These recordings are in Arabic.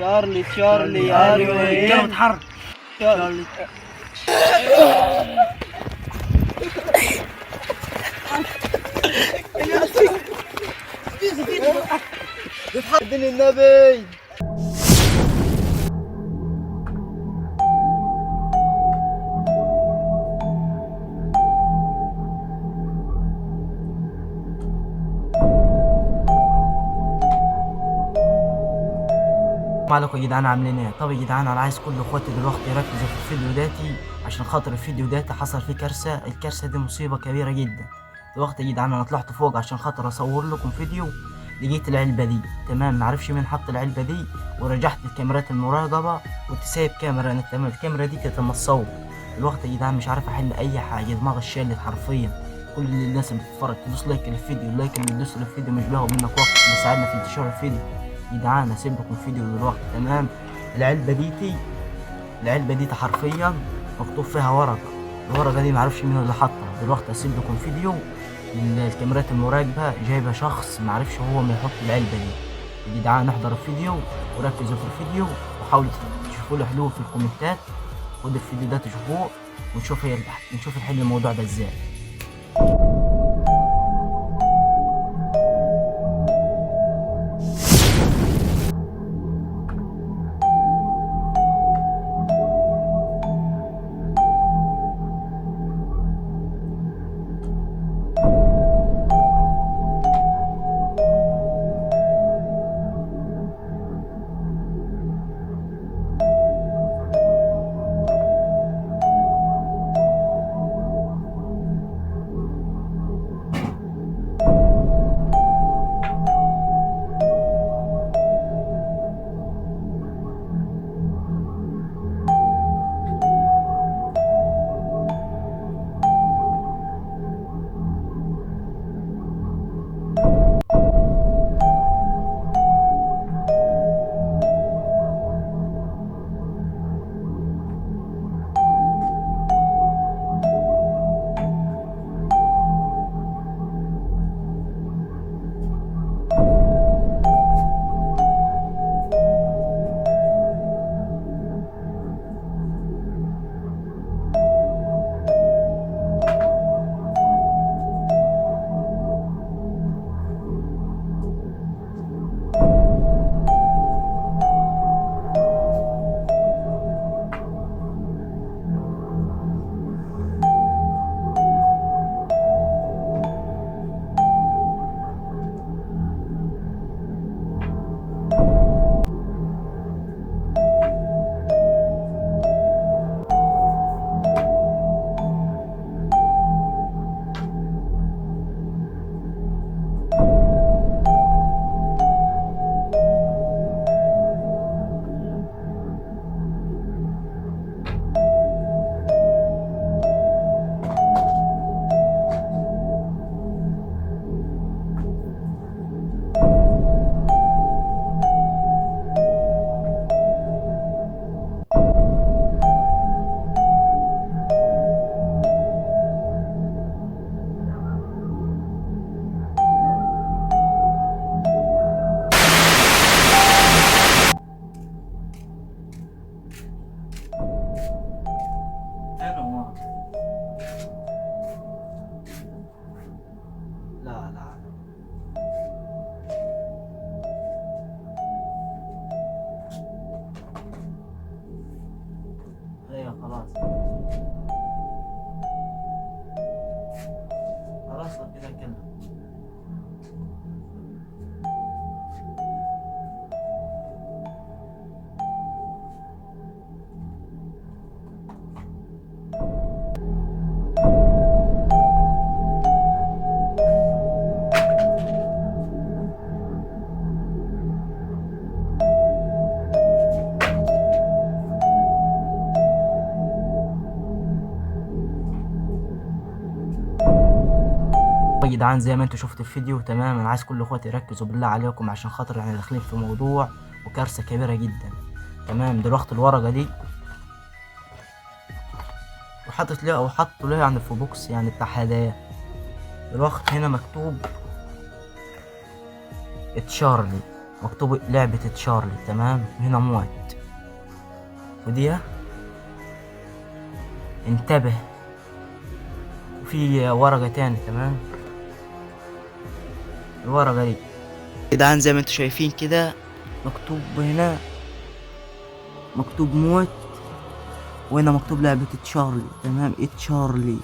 تشارلي تشارلي ايوه يلا اتحرك. تشارلي. اديني النبي. السلام عليكم يا جدعان، عاملين ايه؟ طب يا جدعان انا عايز كل اخواتي دلوقتي يركزوا في الفيديو داتي، عشان خاطر الفيديو داتي حصل فيه كارثه. الكارثه دي مصيبه كبيره جدا. دلوقتي يا جدعان انا طلعت فوق عشان خاطر اصور لكم فيديو، لقيت العلبه دي. تمام، معرفش مين حط العلبه دي، ورجعت الكاميرات المراقبه كنت سايب كاميرا انا. تمام، الكاميرا دي كانت مصور. دلوقتي يا جدعان مش عارف احل اي حاجه، دماغي اتشلت حرفيا. كل الناس اللي بتتفرج تدوس لايك للفيديو، اللايك اللي بيدوس للفيديو مش بياخد منك وقت، بيساعدنا في انتشار الفيديو. يا جدعان هسيب لكم الفيديو دلوقتي. تمام، العلبة ديتي حرفيا مكتوب فيها ورقة. الورقة دي معرفش مين اللي حطها. دلوقتي هسيب لكم فيديو، الكاميرات المراقبة جايبة شخص معرفش هو ما يحط العلبة دي. يا جدعان احضروا الفيديو وركزوا في الفيديو، وحاولوا تشوفوا له حلول في الكومنتات. خدوا الفيديو ده تشوفوه ونشوف نحل الموضوع ده ازاي. لا لا ايوه خلاص خلاص كده كده. يا جدعان زي ما انتوا شفتوا الفيديو، تمام، انا عايز كل اخواتي يركزوا بالله عليكم، عشان خاطر احنا داخلين في موضوع وكارثه كبيره جدا. تمام، دلوقتي الورقه دي وحطت ليها او حطوا ليها يعني في بوكس يعني بتاع هدايا. دلوقتي هنا مكتوب تشارلي. مكتوب لعبة تشارلي، تمام. هنا موت، ودي انتبه، وفي ورقة تاني، تمام. الورقة دي جدعان زي ما انتوا شايفين كده مكتوب هنا، مكتوب موت، وهنا مكتوب لعبة تشارلي، تمام. ايه تشارلي؟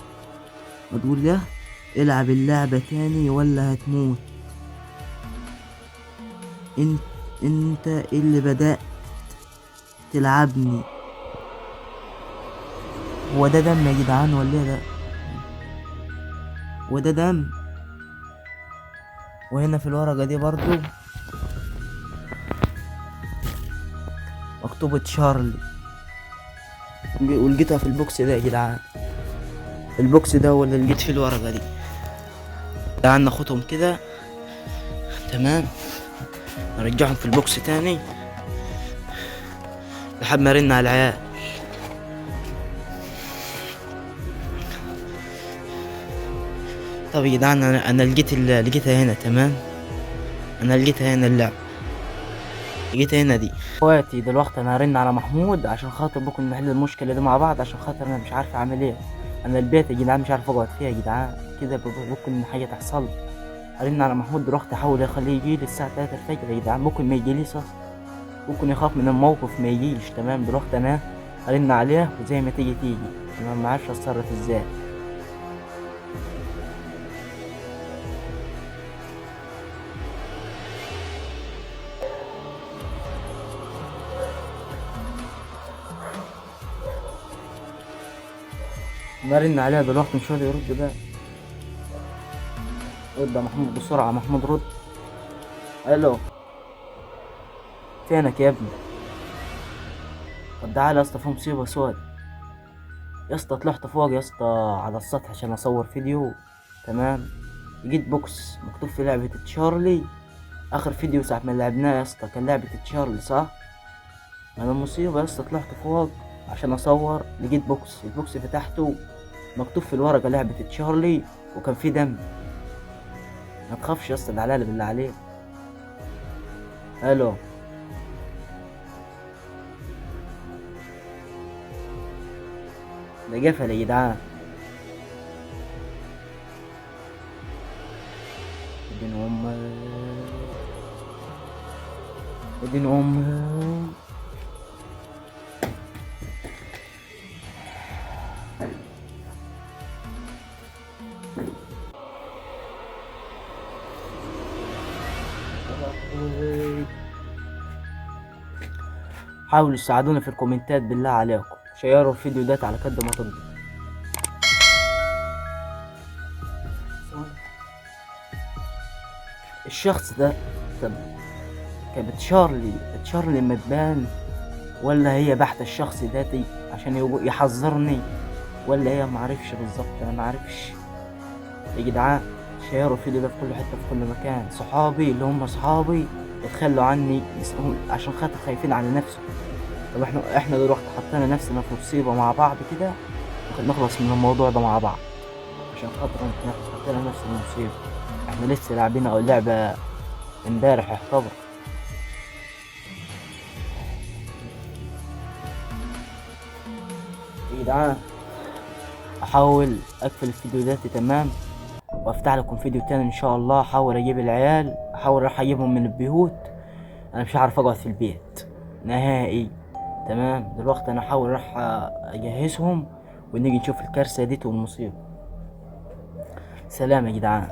وتقول له العب اللعبة تاني ولا هتموت. انت انت اللي بدأت تلعبني. هو ده دم يا جدعان ولا ايه ده؟ وده دم. وهنا في الورقة دي برضو مكتوب تشارلي، ولقيتها في البوكس ده يا جدعان. البوكس ده ولا لقيت فيه الورقة دي. تعال ناخدهم كده، تمام. نرجعهم في البوكس تاني لحد ما رن على العيال. طب يا جدعان انا لقيتها هنا، تمام. انا لقيتها هنا اللعبة، لقيتها هنا دي. اخواتي دلوقتي انا هرن على محمود عشان خاطر بكون نحل المشكلة دي مع بعض، عشان خاطر انا مش عارف اعمل ايه. انا البيت يا جدعان مش عارف اقعد فيها يا جدعان، كده ممكن حاجة تحصل. هرن على محمود دلوقتي، احاول اخليه يجيلي الساعة 3 الفجر يا جدعان. ممكن ما يجيليش اصلا، ممكن يخاف من الموقف ما يجيش، تمام. دلوقتي انا هرن عليه وزي ما تيجي تيجي، تمام. معرفش اتصرف ازاي. برن عليه دلوقتي مش راضي يرد بقى. رد يا محمود بسرعة، محمود رد. الو، فينك يا ابني؟ طب تعالى يا اسطى، في مصيبة سود يا اسطى. طلعت فوق يا اسطى على السطح عشان اصور فيديو، تمام. لقيت بوكس مكتوب في لعبة تشارلي. اخر فيديو ساعة ما لعبناه يا اسطى كان لعبة تشارلي، صح؟ انا المصيبة يا اسطى طلعت فوق عشان اصور، لقيت بوكس. البوكس فتحته مكتوب في الورقة لعبة تشارلي، وكان فيه دم. ما تخافش يا اسطى، تعالى بالله عليك. الو، ده قفل يا جدعان. ادين امك، ادين امك. حاولوا تساعدونا في الكومنتات بالله عليكم، شيروا الفيديو ده على قد ما تقدروا. الشخص ده طب كانت تشارلي ما تبان، ولا هي بحث الشخص ذاتي عشان يحذرني، ولا هي معرفش بالظبط، انا معرفش. يا جدعان شيروا الفيديو ده في كل حته في كل مكان. صحابي اللي هم صحابي يتخلوا عني عشان خاطر خايفين على نفسهم. طب احنا دلوقتي حطينا نفسنا في مصيبه مع بعض كده، ممكن نخلص من الموضوع ده مع بعض عشان خاطر احنا حطينا نفسنا في مصيبه. احنا لسه لاعبين او لعبه امبارح يعتبر. يا جدعان احاول اقفل الفيديو ده، تمام، وافتح لكم فيديو تاني ان شاء الله. احاول اجيب العيال، احاول اروح اجيبهم من البيوت. انا مش عارف اقعد في البيت نهائي، تمام. دلوقتي انا احاول اروح اجهزهم ونيجي نشوف الكارثه دي والمصيبه. سلام يا جدعان.